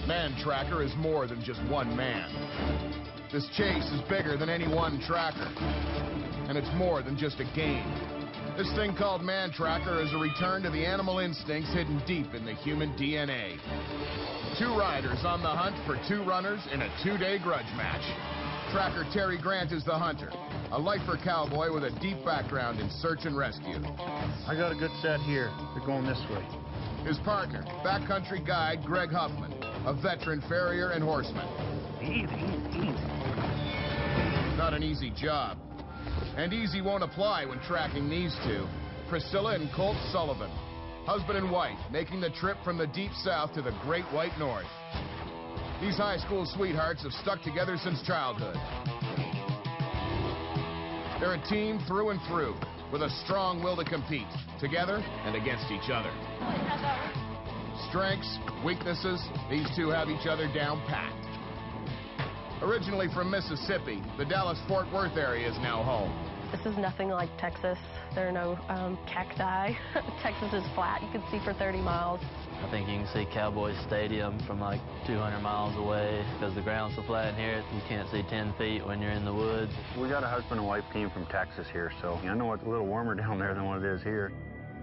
Mantracker is more than just one man. This chase is bigger than any one tracker. And it's more than just a game. This thing called Mantracker is a return to the animal instincts hidden deep in the human DNA. Two riders on the hunt for two runners in a two-day grudge match. Tracker Terry Grant is the hunter, a lifer cowboy with a deep background in search and rescue. I got a good set here. They're going this way. His partner, backcountry guide Greg Huffman, a veteran farrier and horseman. Easy. Not an easy job. And easy won't apply when tracking these two, Priscilla and Colt Sullivan, husband and wife, making the trip from the deep south to the great white north. These high school sweethearts have stuck together since childhood. They're a team through and through, with a strong will to compete, together and against each other. Strengths, weaknesses, these two have each other down pat. Originally from Mississippi, the Dallas-Fort Worth area is now home. This is nothing like Texas. There are no cacti. Texas is flat. You can see for 30 miles. I think you can see Cowboy Stadium from like 200 miles away because the ground's so flat in here, you can't see 10 feet when you're in the woods. We got a husband and wife team from Texas here, so I know it's a little warmer down there than what it is here.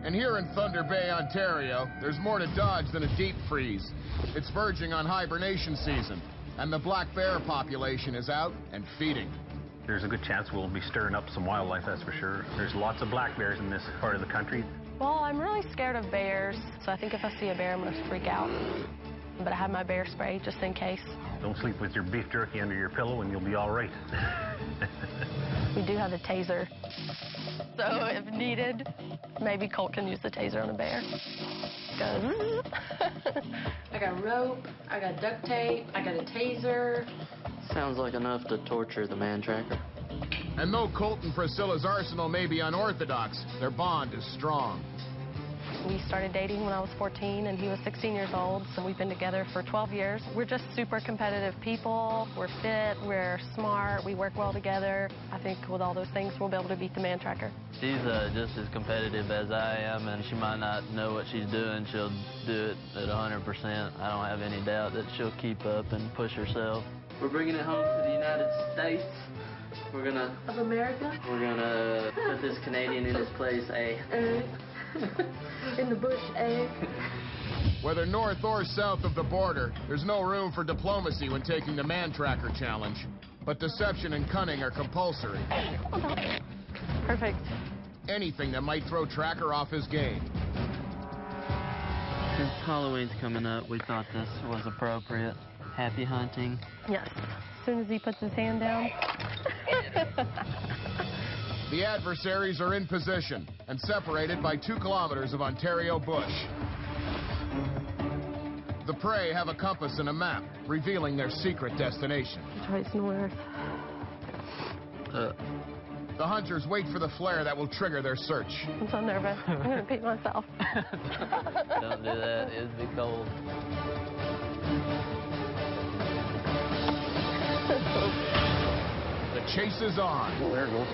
And here in Thunder Bay, Ontario, there's more to dodge than a deep freeze. It's verging on hibernation season, and the black bear population is out and feeding. There's a good chance we'll be stirring up some wildlife, that's for sure. There's lots of black bears in this part of the country. Well, I'm really scared of bears, so I think if I see a bear, I'm going to freak out. But I have my bear spray just in case. Don't sleep with your beef jerky under your pillow and you'll be all right. We do have a taser. So if needed, maybe Colt can use the taser on a bear. I got rope, I got duct tape, I got a taser. Sounds like enough to torture the Mantracker. And though Colt and Priscilla's arsenal may be unorthodox, their bond is strong. We started dating when I was 14 and he was 16 years old, so we've been together for 12 years. We're just super competitive people. We're fit, we're smart, we work well together. I think with all those things, we'll be able to beat the Mantracker. She's just as competitive as I am, and she might not know what she's doing. She'll do it at 100%. I don't have any doubt that she'll keep up and push herself. We're bringing it home to the United States. We're gonna... Of America? We're gonna put this Canadian in his place, eh? In the bush, eh? Whether north or south of the border, there's no room for diplomacy when taking the Mantracker challenge. But deception and cunning are compulsory. Perfect. Anything that might throw Tracker off his game. Since Halloween's coming up, we thought this was appropriate. Happy hunting. Yes. As soon as he puts his hand down. The adversaries are in position and separated by 2 kilometers of Ontario bush. The prey have a compass and a map, revealing their secret destination. It's north. The hunters wait for the flare that will trigger their search. I'm so nervous. I'm going to pee myself. Don't do that. It'd be cold. The chase is on. Oh, there it goes.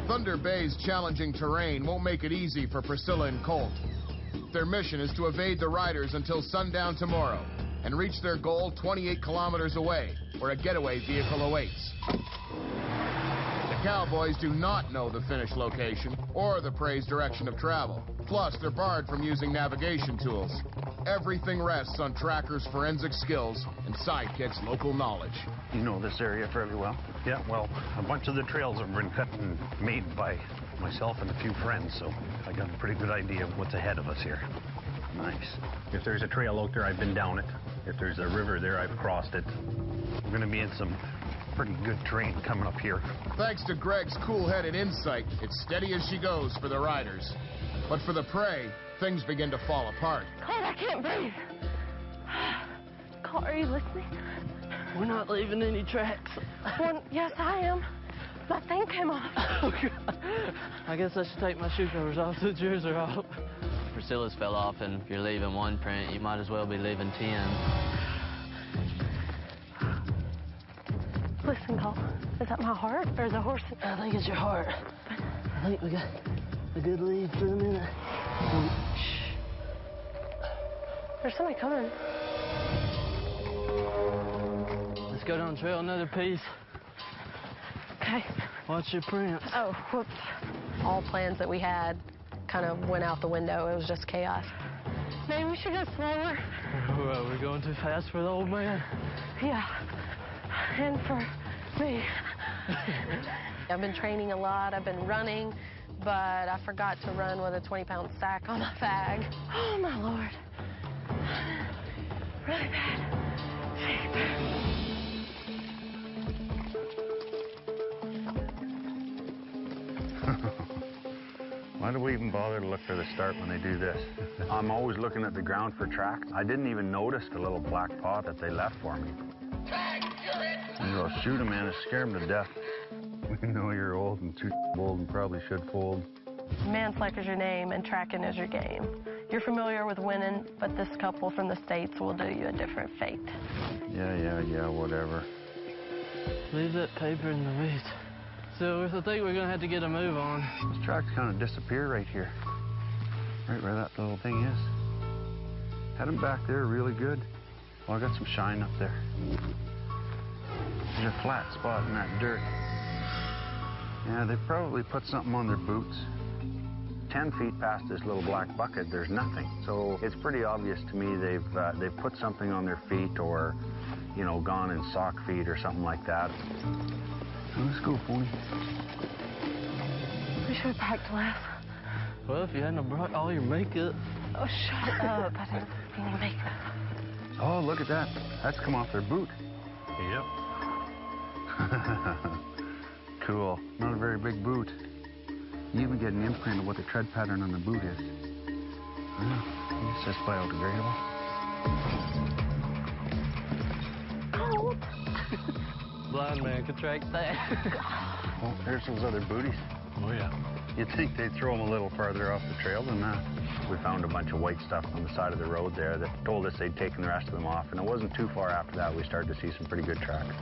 Thunder Bay's challenging terrain won't make it easy for Priscilla and Colt. Their mission is to evade the riders until sundown tomorrow and reach their goal 28 kilometers away, where a getaway vehicle awaits. The Cowboys do not know the finish location or the prey's direction of travel. Plus, they're barred from using navigation tools. Everything rests on Tracker's forensic skills and Sidekick's local knowledge. You know this area fairly well. Yeah, well, a bunch of the trails have been cut and made by myself and a few friends, so I got a pretty good idea of what's ahead of us here. Nice. If there's a trail out there, I've been down it. If there's a river there, I've crossed it. We're going to be in some pretty good terrain coming up here. Thanks to Greg's cool-headed insight, it's steady as she goes for the riders. But for the prey, things begin to fall apart. Colt, I can't breathe. Colt, are you listening? We're not leaving any tracks. Yes, I am. My thing came off. Oh, God. I guess I should take my shoe covers off since yours are off. Priscilla's fell off, and if you're leaving one print, you might as well be leaving 10. Listen, Colt, is that my heart or the horse? I think it's your heart. I think we got a good lead for the minute. There's somebody coming. Let's go down the trail another piece. Okay. Watch your prints. Oh, whoops. All plans that we had kind of went out the window. It was just chaos. Maybe we should go slower. Well, we're going too fast for the old man. Yeah, and for me. I've been training a lot. I've been running, but I forgot to run with a 20-pound sack on my bag. Oh, my Lord. Really bad shape. Why do we even bother to look for the start when they do this? I'm always looking at the ground for tracks. I didn't even notice the little black pot that they left for me. I'll shoot him, man, and scare him to death. We know you're old and too old and probably should fold. Mantracker's your name and tracking is your game. You're familiar with winning, but this couple from the States will do you a different fate. Yeah, whatever. Leave that paper in the weeds. So I think we're gonna have to get a move on. Those tracks kind of disappear right here. Right where that little thing is. Had them back there really good. Well, I got some shine up there. There's a flat spot in that dirt. Yeah, they probably put something on their boots. 10 feet past this little black bucket, there's nothing. So it's pretty obvious to me they've put something on their feet or, you know, gone in sock feet or something like that. Let's go, Pony. We should have packed less. Well, if you hadn't brought all your makeup. Oh, shut up. I didn't bring any makeup. Oh, look at that. That's come off their boot. Yep. Cool. Not a very big boot. You even get an imprint of what the tread pattern on the boot is. Yeah, I guess that's biodegradable. Cold. Blind man could track that. Oh, there's those other booties. Oh, yeah. You'd think they'd throw them a little farther off the trail than that. We found a bunch of white stuff on the side of the road there that told us they'd taken the rest of them off, and it wasn't too far after that we started to see some pretty good tracks.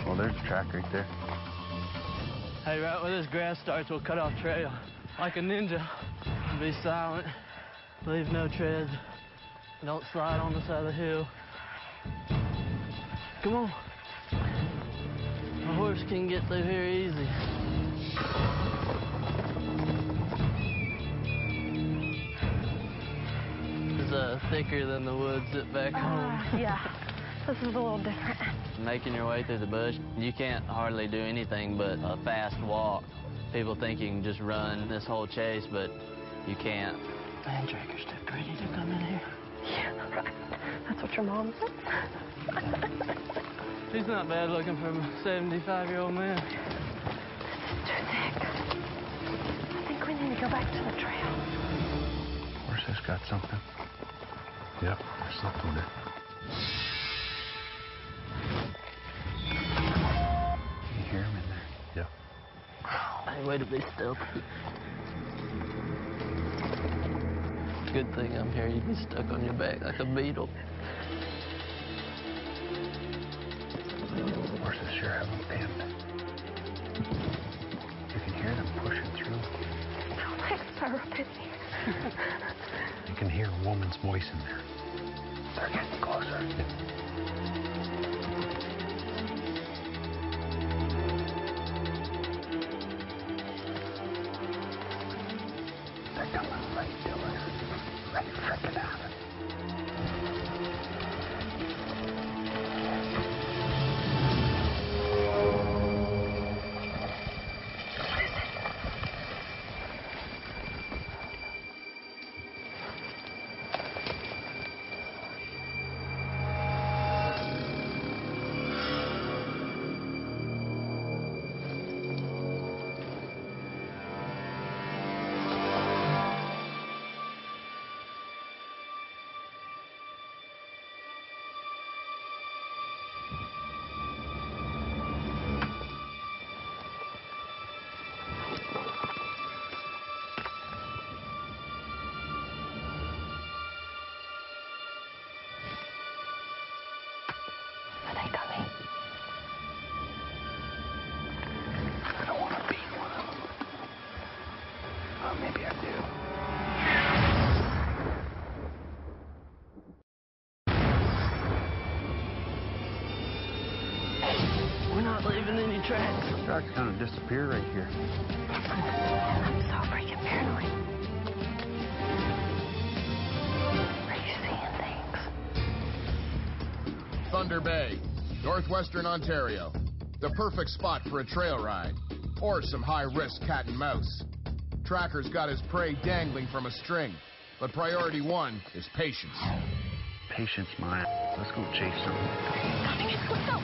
Well, there's a track right there. Hey, right where this grass starts, we'll cut off trail. Like a ninja. Be silent. Leave no treads. Don't slide on the side of the hill. Come on. A horse can get through here easy. It's thicker than the woods at back home. Yeah, this is a little different. Making your way through the bush, you can't hardly do anything but a fast walk. People think you can just run this whole chase, but you can't. Mantracker's too pretty to come in here. Yeah, right. That's what your mom said. He's not bad looking for a 75-year-old man. This is too thick. I think we need to go back to the trail. Horse has got something. Yep, there's something there. Can you hear him in there? Yeah. Hey, way to be stealthy. Good thing I'm here. You'd be stuck on your back like a beetle. Horses sure have them pinned. You can hear them pushing through. No legs are up in here. You can hear a woman's voice in there. They're getting closer. They're coming right to us. Right frickin' at it. Rex. The track's kind of disappeared right here. I'm so freaking paranoid. Are you seeing things? Thunder Bay, northwestern Ontario. The perfect spot for a trail ride or some high-risk cat and mouse. Tracker's got his prey dangling from a string, but priority one is patience. Patience, my ass. Let's go chase them. Let's go.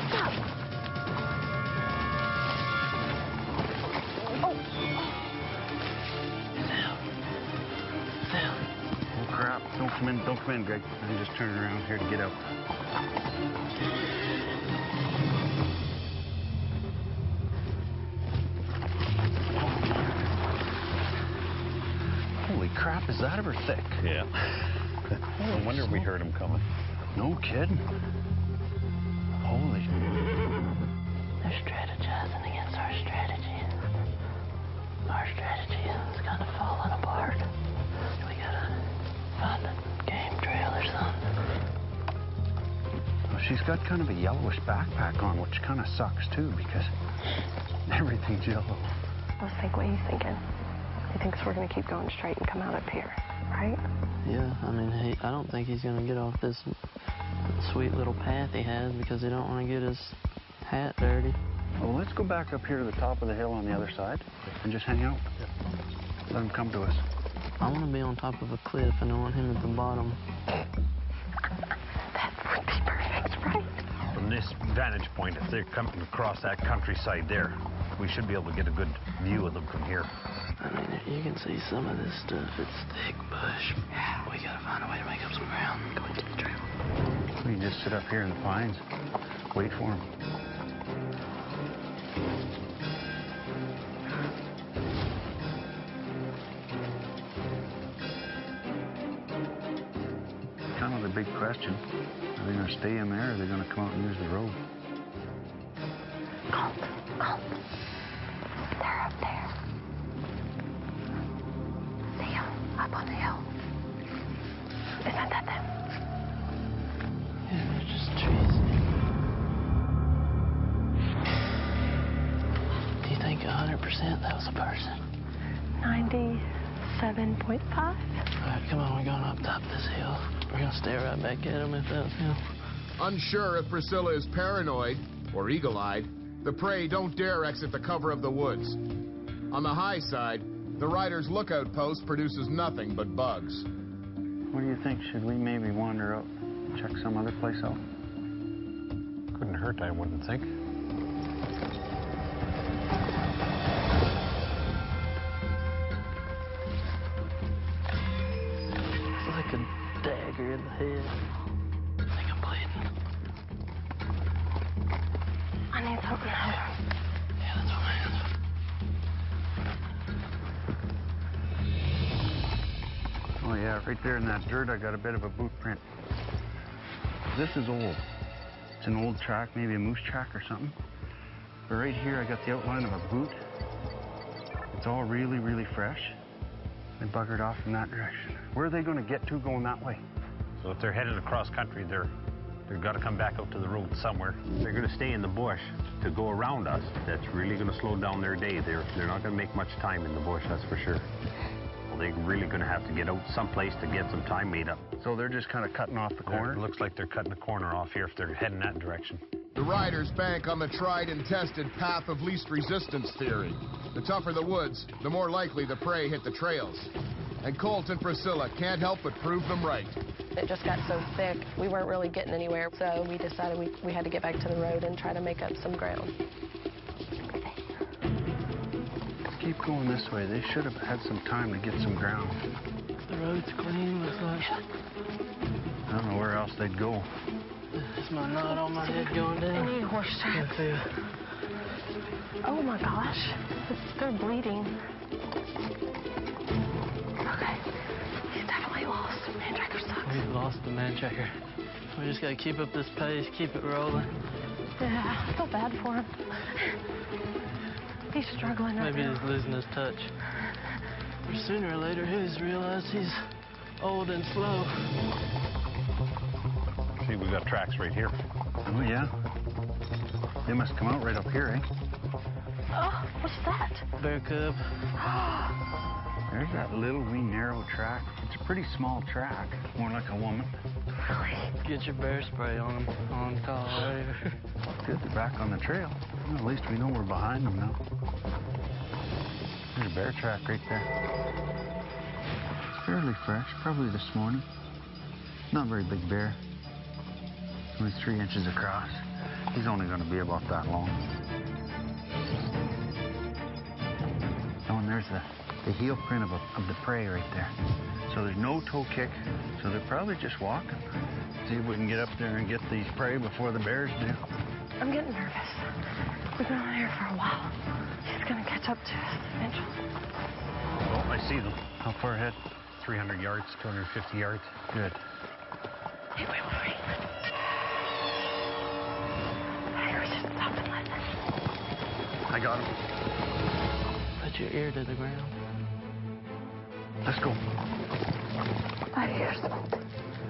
Stop. Oh, crap. Don't come in, Greg. I'm just turning around here to get out. Holy crap, is that ever thick? Yeah. No wonder we heard him coming. No kidding. Holy. They're strategizing against our strategy. Our strategy is kind of falling apart. We gotta find a game trail or something. Well, she's got kind of a yellowish backpack on, which kind of sucks too, because everything's yellow. Let's think what he's thinking. He thinks we're going to keep going straight and come out up here, right? Yeah, I mean, I don't think he's gonna get off this sweet little path he has because he don't want to get his hat dirty. Well, let's go back up here to the top of the hill on the other side and just hang out. Let him come to us. I want to be on top of a cliff and I want him at the bottom. That would be perfect, right? From this vantage point, if they're coming across that countryside there, we should be able to get a good view of them from here. I mean, you can see some of this stuff. It's thick bush. We gotta find a way to make up some ground. Go into the trail. We can just sit up here in the pines, wait for him. Kind of the big question. Are they going to stay in there or are they going to come out and use the road? Colt. They're up there. See them up on the hill. Isn't that them? Yeah, they're just trees. Do you think 100% that was a person? 97.5. All right, come on, we're going up top this hill. We're gonna stay right back at him if that's him. Unsure if Priscilla is paranoid or eagle-eyed, the prey don't dare exit the cover of the woods. On the high side, the rider's lookout post produces nothing but bugs. What do you think? Should we maybe wander out, check some other place out? Couldn't hurt, I wouldn't think. It's like a dagger in the head. I think I'm bleeding. I need something else. Yeah, that's what my hands are. Oh yeah, right there in that dirt I got a bit of a boot print. This is old. It's an old track, maybe a moose track or something. But right here I got the outline of a boot. It's all really, really fresh. They buggered off in that direction. Where are they going to get to going that way? So if they're headed across country, they've got to come back out to the road somewhere. They're going to stay in the bush to go around us. That's really going to slow down their day. They're not going to make much time in the bush, that's for sure. Well, they're really going to have to get out someplace to get some time made up. So they're just kind of cutting off the corner? It looks like they're cutting a corner off here if they're heading that direction. The riders bank on the tried and tested path of least resistance theory. The tougher the woods, the more likely the prey hit the trails. And Colt and Priscilla can't help but prove them right. It just got so thick, we weren't really getting anywhere, so we decided we had to get back to the road and try to make up some ground. Keep going this way. They should have had some time to get some ground. The road's clean, looks like. I don't know where else they'd go. Is my knot on my head going down? I need a horse strap. Can't feel. Oh my gosh, they're bleeding. Okay, he's definitely lost. Mantracker sucks. We've lost the Mantracker. We just gotta keep up this pace, keep it rolling. Yeah, I feel bad for him. He's struggling right Maybe now. he's losing his touch. But sooner or later, he'll realize he's old and slow. See, we got tracks right here. Oh, yeah? They must come out right up here, eh? Oh, what's that? Bear cub. There's that little wee narrow track. It's a pretty small track, more like a woman. Really? Get your bear spray on them. On call right here. Good, they're back on the trail. Well, at least we know we're behind them now. There's a bear track right there. It's fairly fresh, probably this morning. Not a very big bear. Only 3 inches across. He's only going to be about that long. Oh, and there's the heel print of the prey right there. So there's no toe kick, so they're probably just walking. See if we can get up there and get these prey before the bears do. I'm getting nervous. We've been on here for a while. He's gonna catch up to us eventually. Oh, I see them. How far ahead? 300 yards, 250 yards. Good. Hey, wait. I think we should stop and listen. I got him. Put your ear to the ground. Let's go. I hear something.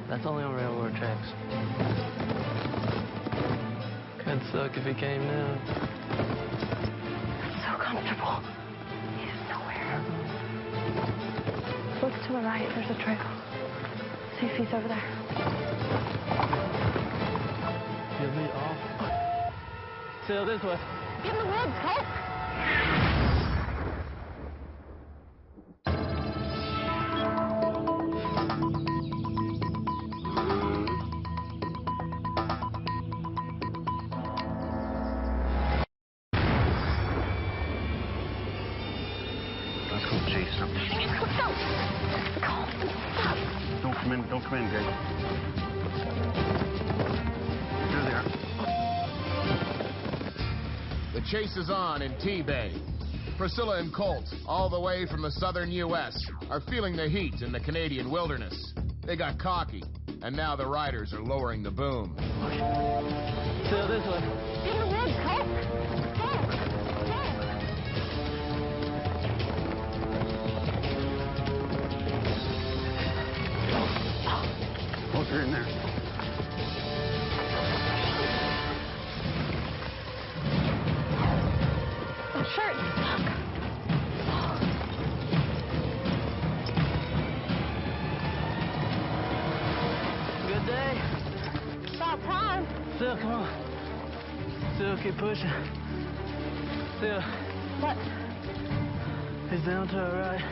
That's only on railroad tracks. Could suck if he came now. It's so comfortable. He's nowhere. Look to the right. There's a trail. See if he's over there. He'll be off. Sail this way. In the woods, Colt. Let's go chase them. Let's go. Colt, stop. Don't come in, Greg. There they are. The chase is on in T-Bay. Priscilla and Colt, all the way from the southern U.S., are feeling the heat in the Canadian wilderness. They got cocky, and now the riders are lowering the boom. Sail this way. In the woods, Colt. Oh, they're in there. I'm sure it's stuck. Good day. About time. Still, come on. Still, keep pushing. Still. What? He's down to our right.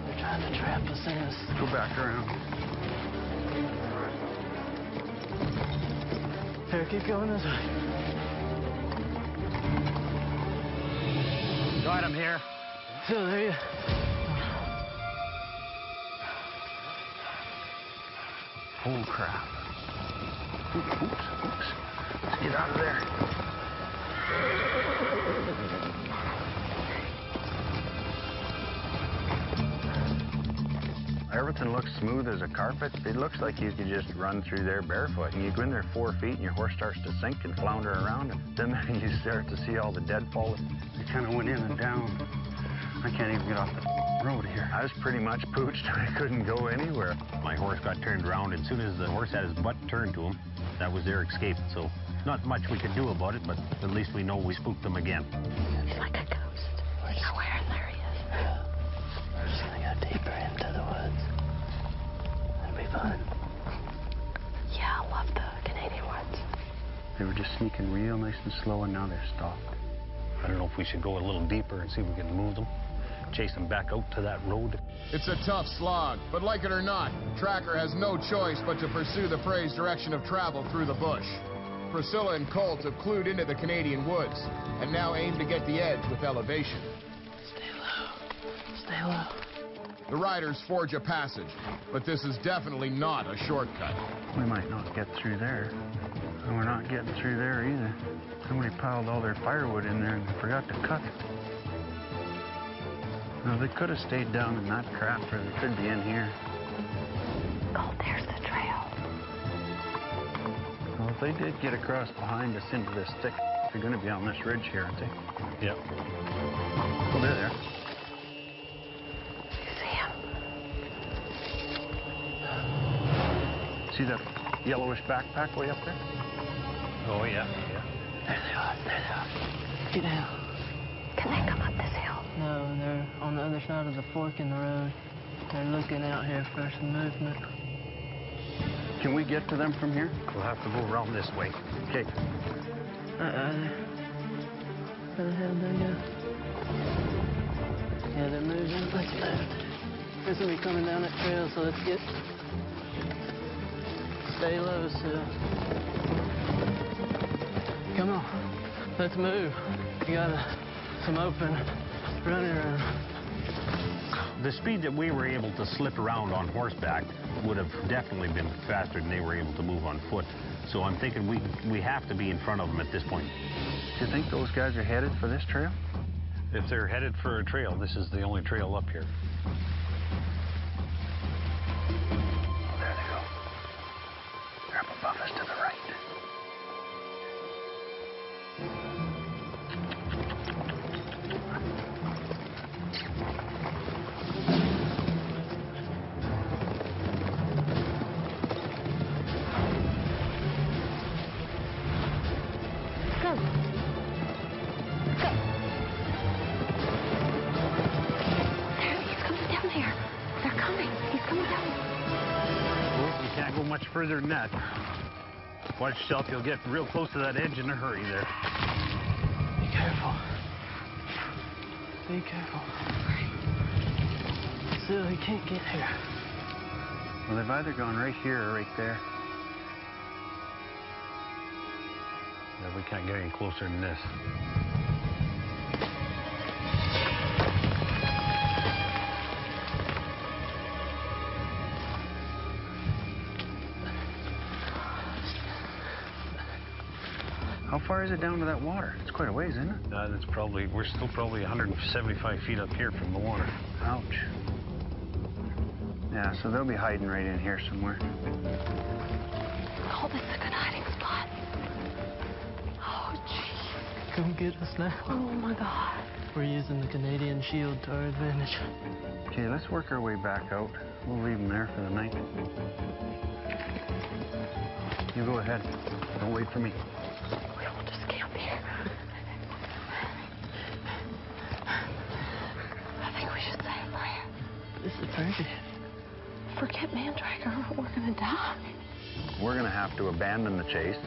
They're trying to trap us in this. Go back around. Here, keep going this way. Got him here. Still, there you. Oh, crap. Oops. Let's get out of there. Everything looks smooth as a carpet. It looks like you could just run through there barefoot. And you go in there 4 feet and your horse starts to sink and flounder around. And then you start to see all the deadfall. It kind of went in and down. I can't even get off the road here. I was pretty much pooched. I couldn't go anywhere. My horse got turned around, and as soon as the horse had his butt turned to him, that was their escape. So not much we could do about it, but at least we know we spooked them again. He's like a ghost. We're nowhere, and there he is. We're just gonna go deeper into the woods. It'll be fun. Yeah, I love the Canadian woods. They were just sneaking real nice and slow, and now they're stopped. I don't know if we should go a little deeper and see if we can move them, chase them back out to that road. It's a tough slog, but like it or not, Tracker has no choice but to pursue the prey's direction of travel through the bush. Priscilla and Colt have clued into the Canadian woods and now aim to get the edge with elevation. Stay low. Stay low. The riders forge a passage, but this is definitely not a shortcut. We might not get through there. And we're not getting through there either. Somebody piled all their firewood in there and forgot to cut it. Now, they could have stayed down in that crap, or they could be in here. Colt, there's the trail. Well, if they did get across behind us into this thick, they're going to be on this ridge here, aren't they? Yep. Oh, they're there. You see him? See that yellowish backpack way up there? Oh, yeah, yeah. There they are, there they are. Get down. Can they come up this hill? No, they're on the other side of the fork in the road. They're looking out here for some movement. Can we get to them from here? We'll have to go around this way. Okay. Where the hell they go? Yeah, they're moving. Let's move. There's somebody coming down that trail, so let's get... Stay low, Sil. Come on. Let's move. We got some open running room. The speed that we were able to slip around on horseback would have definitely been faster than they were able to move on foot. So I'm thinking we have to be in front of them at this point. Do you think those guys are headed for this trail? If they're headed for a trail, this is the only trail up here. Oh, there they go. They're up above us to the right. Much further than that. Watch yourself, you'll get real close to that edge in a hurry there. Be careful. Be careful. Sil, he can't get here. Well, they've either gone right here or right there. Yeah, we can't get any closer than this. How far is it down to that water? It's quite a ways, isn't it? That's probably, we're still probably 175 feet up here from the water. Ouch. Yeah, so they'll be hiding right in here somewhere. Oh, this is a good hiding spot. Oh, jeez. Come get us now. Oh, my God. We're using the Canadian shield to our advantage. Okay, let's work our way back out. We'll leave them there for the night. You go ahead. Don't wait for me. We'll just camp here. I think we should say a prayer. This is perfect. Forget Mantracker. We're gonna die. We're gonna have to abandon the chase,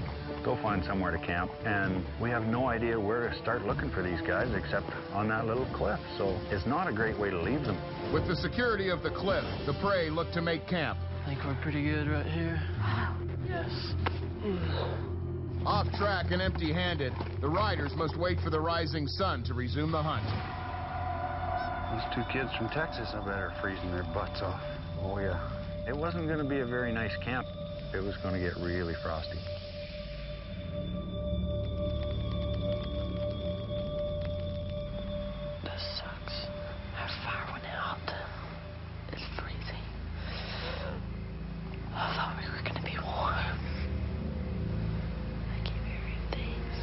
go find somewhere to camp, and we have no idea where to start looking for these guys except on that little cliff, so it's not a great way to leave them. With the security of the cliff, the prey look to make camp. I think we're pretty good right here. Yes. Off track and empty-handed, the riders must wait for the rising sun to resume the hunt. Those two kids from Texas, I bet, are freezing their butts off. Oh, yeah. It wasn't going to be a very nice camp. It was going to get really frosty. This sucks. Our fire went out. It's freezing. I thought we were going to be warm. I keep hearing things.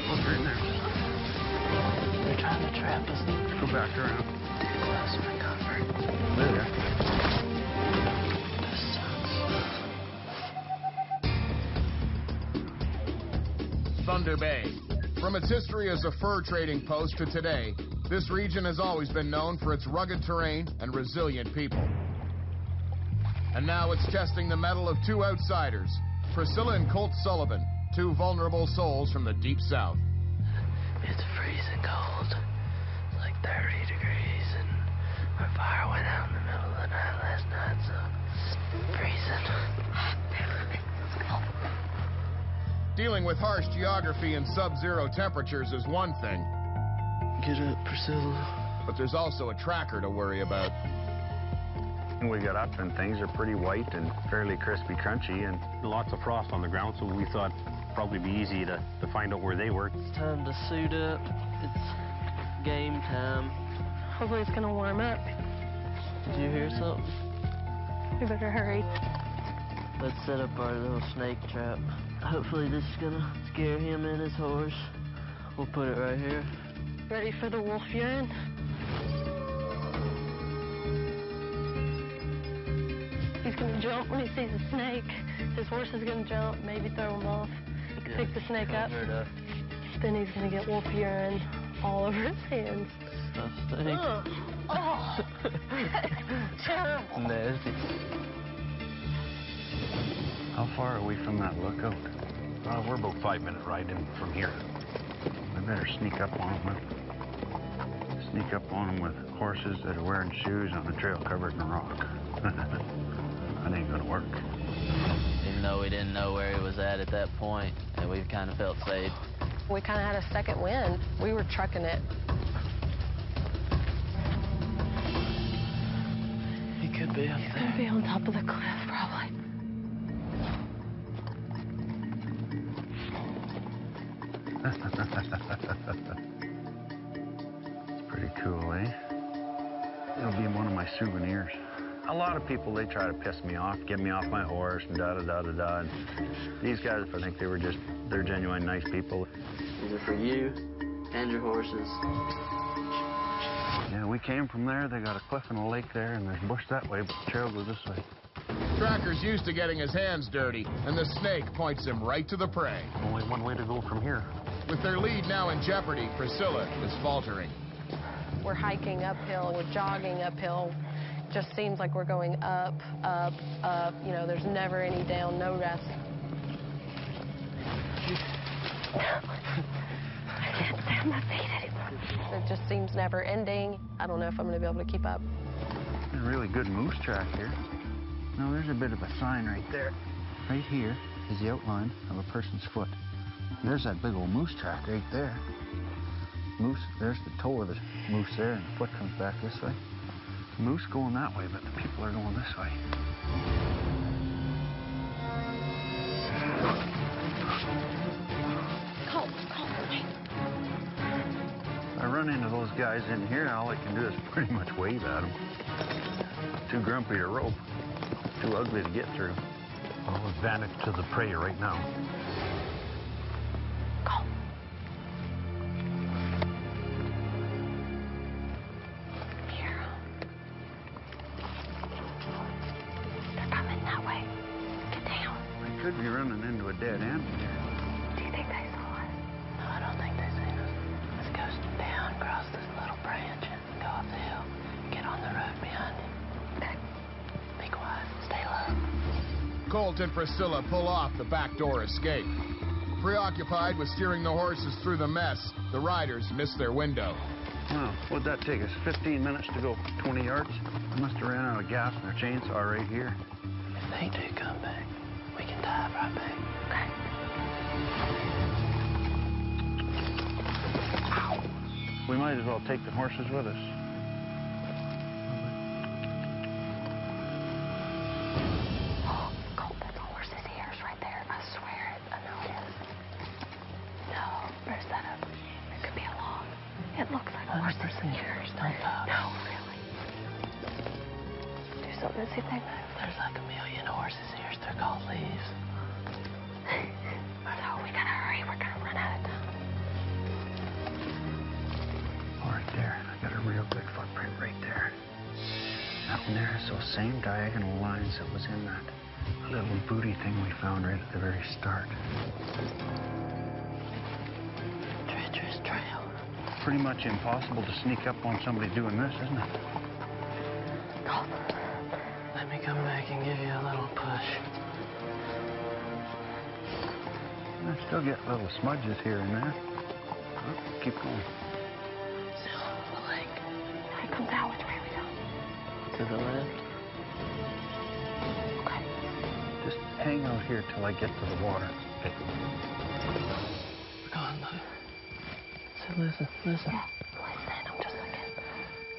Look, they're in there. They're trying to trap us. Let's go back around. Close for comfort. There they are. This sucks. Thunder Bay. From its history as a fur trading post to today, this region has always been known for its rugged terrain and resilient people. And now it's testing the mettle of two outsiders, Priscilla and Colt Sullivan, two vulnerable souls from the deep south. It's freezing cold. It's like 30 degrees, and our fire went out in the middle of the night last night, so it's freezing. Dealing with harsh geography and sub-zero temperatures is one thing, Get up, Priscilla. but there's also a tracker to worry about. When we got up and things are pretty white and fairly crispy crunchy, and Lots of frost on the ground, so we thought probably be easy to find out where they were. It's time to suit up. It's game time. Hopefully it's gonna warm up. Did you hear something? We better hurry. Let's set up our little snake trap. Hopefully this is gonna scare him and his horse. We'll put it right here. Ready for the wolf urine? He's gonna jump when he sees a snake. His horse is gonna jump, maybe throw him off. He can pick the snake up. Then he's gonna get wolf urine all over his hands. Stuff stinks. Oh, terrible. Nasty. How far are we from that lookout? We're about 5-minute ride in from here. I better sneak up on them. Sneak up on them with horses that are wearing shoes on a trail covered in rock. That ain't gonna work. Even though we didn't know where he was at that point, and we kind of felt safe. We kind of had a second wind. We were trucking it. He could be up He's there. gonna be on top of the cliff, probably. It's pretty cool, eh? It'll be one of my souvenirs. A lot of people, they try to piss me off, get me off my horse, and da-da-da-da-da. And these guys, I think they're genuine nice people. These are for you and your horses. Yeah, we came from there. They got a cliff and a lake there, and there's bush that way, but the trail goes this way. Tracker's used to getting his hands dirty, and the snake points him right to the prey. Only one way to go from here. With their lead now in jeopardy, Priscilla is faltering. We're hiking uphill, we're jogging uphill. Just seems like we're going up, up, up. You know, there's never any down, no rest. I can't stand my feet anymore. It just seems never ending. I don't know if I'm going to be able to keep up. There's a really good moose track here. Now, there's a bit of a sign right there. Right here is the outline of a person's foot. There's that big old moose track right there. Moose, there's the toe of the moose there, and the foot comes back this way. Moose going that way, but the people are going this way. If I run into those guys in here, all I can do is pretty much wave at them. Too grumpy to rope. Too ugly to get through. Well, advantage to the prey right now. Could be running into a dead end here. Do you think they saw us? No, I don't think they seen us. Let's go down, cross this little branch, and go up the hill. Get on the road behind you. Okay. Be quiet. Stay low. Colt and Priscilla pull off the backdoor escape. Preoccupied with steering the horses through the mess, the riders miss their window. Well, what'd that take us? 15 minutes to go 20 yards? I must have ran out of gas in their chainsaw right here. If they do come back, we can dive right back. Okay. We might as well take the horses with us. Oh, Colt, that's a horse's ears right there. I swear it. I know it is. No, where's that up? It could be a log. It looks like a horse's ears. Don't talk. No, really. Do something to see if they move. There's like a million horses' ears. They're called leaves. So we gotta hurry. We're gonna run out of time. Oh, right there. I got a real good footprint right there. That one there is those same diagonal lines that was in that little booty thing we found right at the very start. Treacherous trail. Pretty much impossible to sneak up on somebody doing this, isn't it? Colt. Let me come back and give you a little push. I still get little smudges here and there. Oh, keep going. Still on the lake. It comes out. Which way are we going? To the left. Okay. Just hang out here till I get to the water. Okay. We're going low. So listen. Listen, I'm just looking.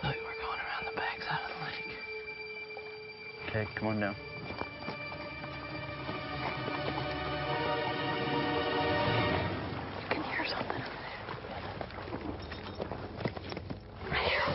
Look, we're going around the backside of the lake. Okay, come on down. You can hear something over there. Right here.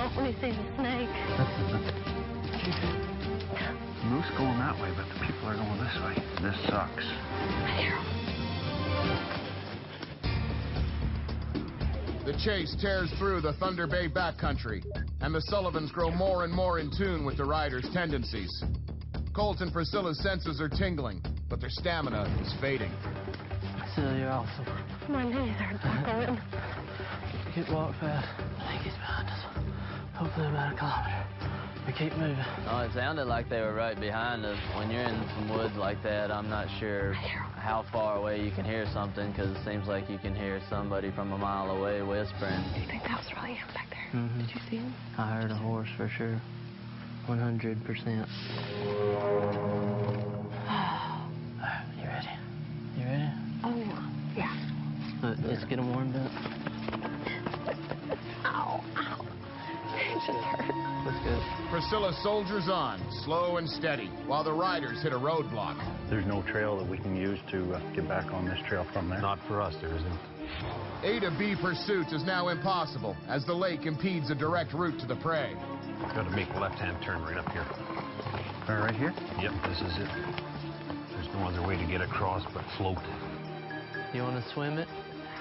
himself when he sees a snake. Moose going that way, but the people are going this way. This sucks. I hear him. The chase tears through the Thunder Bay backcountry, and the Sullivans grow more and more in tune with the riders' tendencies. Colt and Priscilla's senses are tingling, but their stamina is fading. Priscilla, you're awesome. My knees are buckling. Keep walk fast. I think he's behind us. Hopefully about a kilometer. We keep moving. Oh, it sounded like they were right behind us. When you're in some woods like that, I'm not sure how far away you can hear something, because it seems like you can hear somebody from a mile away whispering. Do you think that was really him back there? Mm-hmm. Did you see him? I heard a horse for sure. 100%. You ready? You ready? Oh, yeah. Let's get him warmed up. Ow, ow. It just hurt. Let's go. Priscilla soldiers on, slow and steady, while the riders hit a roadblock. There's no trail that we can use to get back on this trail from there. Not for us, there isn't. A to B pursuit is now impossible, as the lake impedes a direct route to the prey. Got to make a left-hand turn right up here. Right here? Yep, this is it. There's no other way to get across but float. You want to swim it?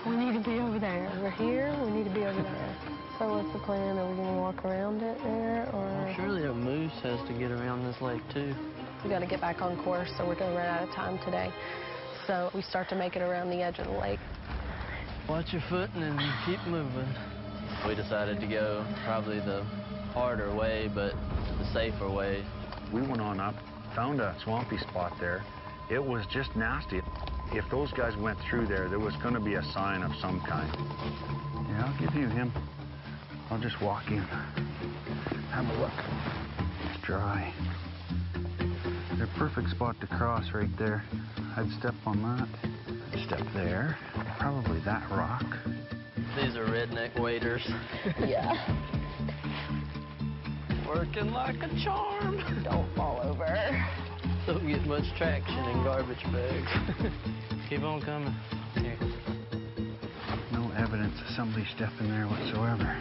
We need to be over there. We're here, we need to be over there. So what's the plan? Are we going to walk around it there, or...? Well, surely a moose has to get around this lake, too. We got to get back on course, so we're going to run out of time today. So we start to make it around the edge of the lake. Watch your foot and then keep moving. We decided to go probably the harder way, but the safer way. We went on up, found a swampy spot there. It was just nasty. If those guys went through there, there was going to be a sign of some kind. Yeah, I'll give you him. I'll just walk in. Have a look. It's dry. They're a perfect spot to cross right there. I'd step on that. Step there. Probably that rock. These are redneck waders. Yeah. Working like a charm. Don't fall over. Don't get much traction in garbage bags. Keep on coming. Here. No evidence of somebody stepping there whatsoever.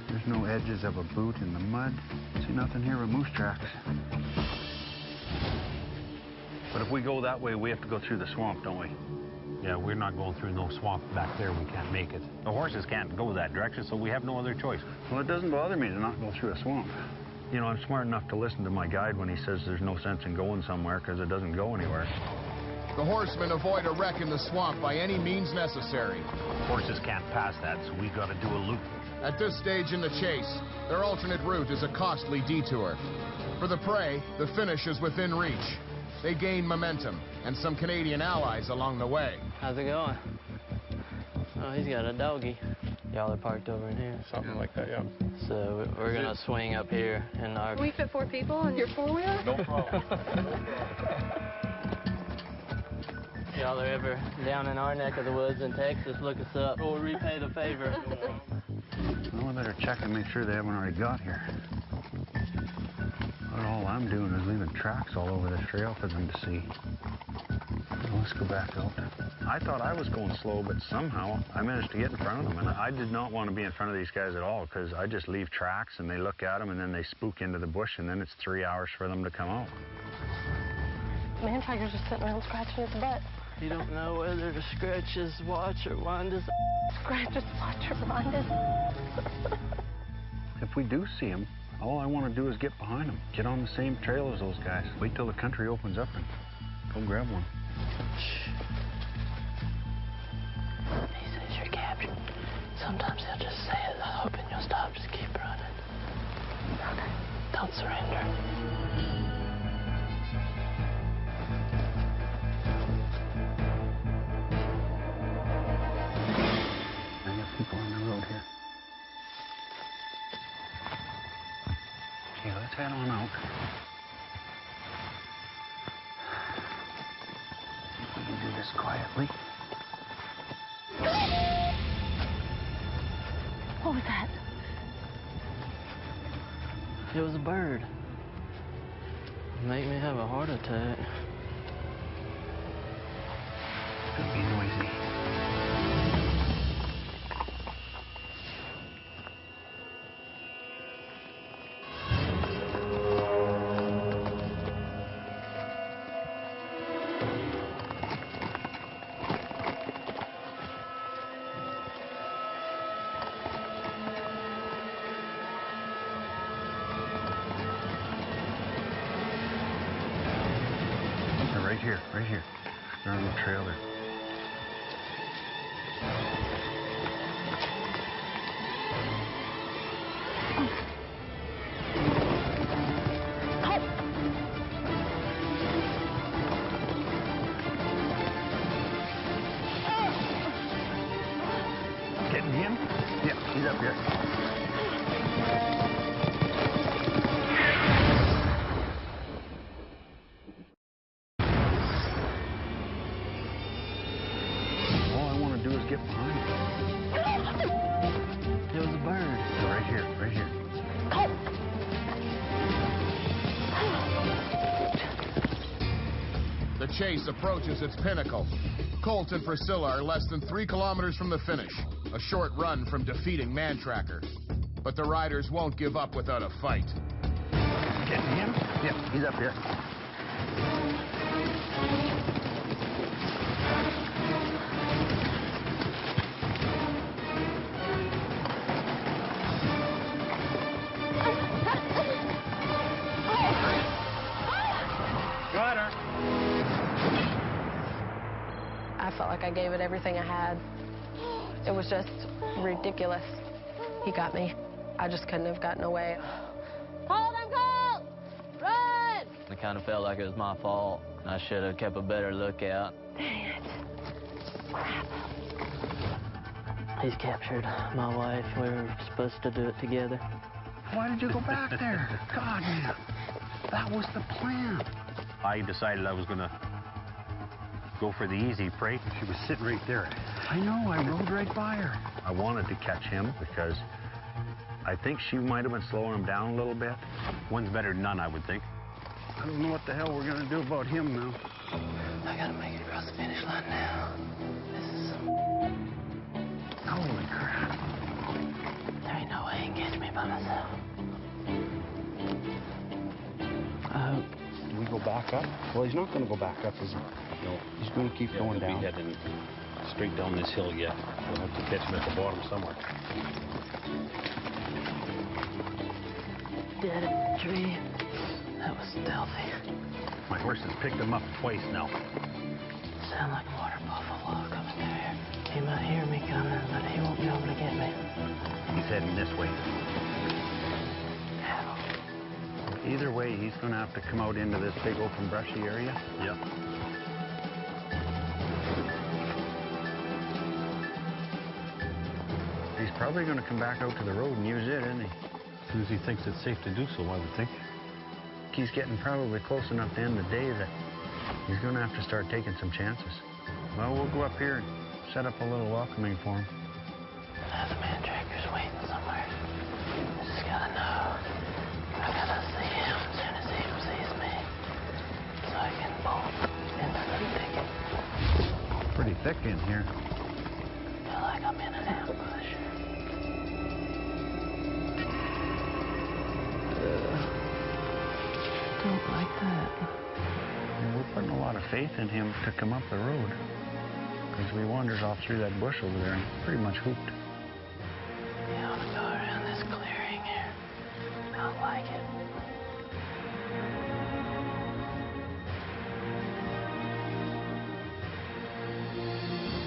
There's no edges of a boot in the mud. See nothing here but moose tracks. But if we go that way, we have to go through the swamp, don't we? Yeah, we're not going through no swamp back there. We can't make it. The horses can't go that direction, so we have no other choice. Well, it doesn't bother me to not go through a swamp. You know, I'm smart enough to listen to my guide when he says there's no sense in going somewhere because it doesn't go anywhere. The horsemen avoid a wreck in the swamp by any means necessary. Horses can't pass that, so we got to do a loop. At this stage in the chase, their alternate route is a costly detour. For the prey, the finish is within reach. They gain momentum and some Canadian allies along the way. How's it going? Oh, he's got a doggy. Y'all are parked over in here. Something like that, yeah. So we're going to swing up here in our... We fit 4 people on your four-wheeler? No problem. Y'all are ever down in our neck of the woods in Texas, look us up. We'll repay the favor. Well, I better check and make sure they haven't already got here. But all I'm doing is leaving tracks all over this trail for them to see. Well, let's go back out. I thought I was going slow, but somehow I managed to get in front of them. And I did not want to be in front of these guys at all, because I just leave tracks and they look at them and then they spook into the bush, and then it's 3 hours for them to come out. Mantracker's just sitting around scratching his butt. You don't know whether to scratch his watch or wind his... Scratch his watch or wind his... If we do see them, all I want to do is get behind them. Get on the same trail as those guys. Wait till the country opens up and go grab one. Shh. He says you're captured. Sometimes he'll just say it, hoping you'll stop. Just keep running. Okay. Don't surrender. I got people on the road here. Okay, let's head on out. See if we can do this quietly. What was that? It was a bird. Make me have a heart attack. It's gonna be noisy. Right here, right here. They're on the trailer. Getting him? Yeah, he's up here. All I want to do is get behind him. It was a bird. Right here, right here. The chase approaches its pinnacle. Colt and Priscilla are less than 3 kilometers from the finish, a short run from defeating Mantracker. But the riders won't give up without a fight. Getting him? Yeah, he's up here. Got her. I felt like I gave it everything I had. It was just ridiculous. He got me. I just couldn't have gotten away. Colt, I'm Colt! Run! I kind of felt like it was my fault. I should have kept a better lookout. Dang it. Crap. He's captured my wife. We were supposed to do it together. Why did you go back there? God, man. That was the plan. I decided I was going to go for the easy prey. She was sitting right there. I know, I rode right by her. I wanted to catch him because I think she might have been slowing him down a little bit. One's better than none, I would think. I don't know what the hell we're going to do about him now. I gotta make it across the finish line now. This is... Holy crap. There ain't no way he can catch me by myself. I hope. Do we go back up? Well, he's not going to go back up, is he? No. He's going to keep going down. He'll be heading straight down this hill yet. We'll have to catch him at the bottom somewhere. Dead tree. That was stealthy. My horse has picked him up twice now. Sound like a water buffalo coming through here. He might hear me coming, but he won't be able to get me. He's heading this way. How? Either way, he's going to have to come out into this big open brushy area. Yep. He's probably going to come back out to the road and use it, isn't he? As soon as he thinks it's safe to do so, I would think. He's getting probably close enough to end the day that he's going to have to start taking some chances. Well, we'll go up here and set up a little welcoming for him. The Mantracker's waiting somewhere. I just gotta know. I gotta see him as soon as he sees me. So I can bolt into the thicket. Pretty thick in here. Feel like I'm in an ambush. Don't like that. And we're putting a lot of faith in him to come up the road. Because we wanders off through that bush over there and pretty much hooped. Yeah, I want to go around this clearing here. I don't like it.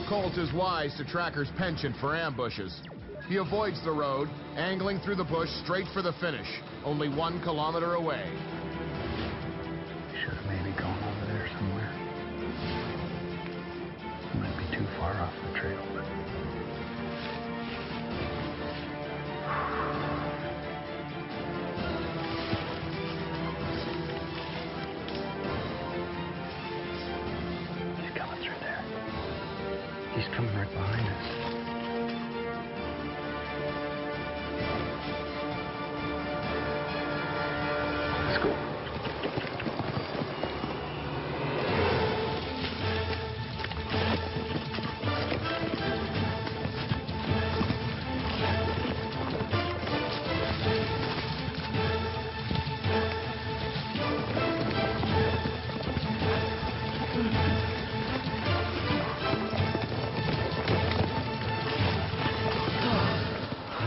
Colt is wise to Tracker's penchant for ambushes. He avoids the road, angling through the bush straight for the finish, only 1 kilometer away. Should have maybe gone over there somewhere. Might be too far off the trail, but... He's coming through there. He's coming right behind us. Let's go.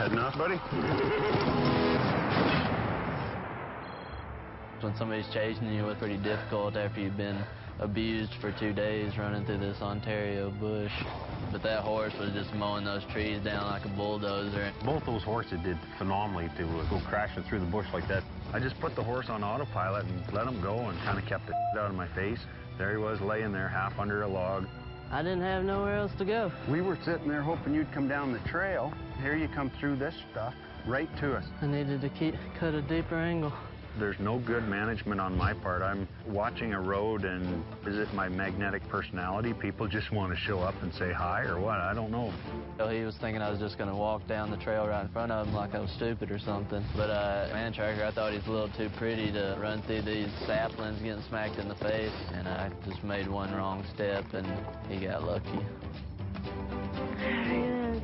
Heading off, buddy? When somebody's chasing you, it's pretty difficult after you've been abused for 2 days running through this Ontario bush. But that horse was just mowing those trees down like a bulldozer. Both those horses did phenomenally to go crashing through the bush like that. I just put the horse on autopilot and let him go and kind of kept the out of my face. There he was laying there half under a log. I didn't have nowhere else to go. We were sitting there hoping you'd come down the trail. Here you come through this stuff right to us. I needed to cut a deeper angle. There's no good management on my part. I'm watching a road, and is it my magnetic personality? People just want to show up and say hi or what? I don't know. He was thinking I was just going to walk down the trail right in front of him like I was stupid or something. But Mantracker, I thought he was a little too pretty to run through these saplings getting smacked in the face. And I just made one wrong step, and he got lucky. Yes.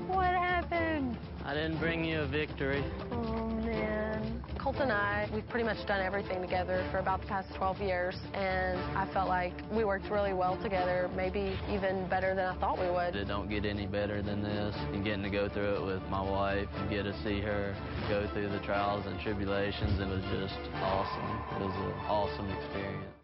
What happened? I didn't bring you a victory. Oh, man. Colt and I, we've pretty much done everything together for about the past 12 years, and I felt like we worked really well together, maybe even better than I thought we would. It don't get any better than this. And getting to go through it with my wife and get to see her go through the trials and tribulations, it was just awesome. It was an awesome experience.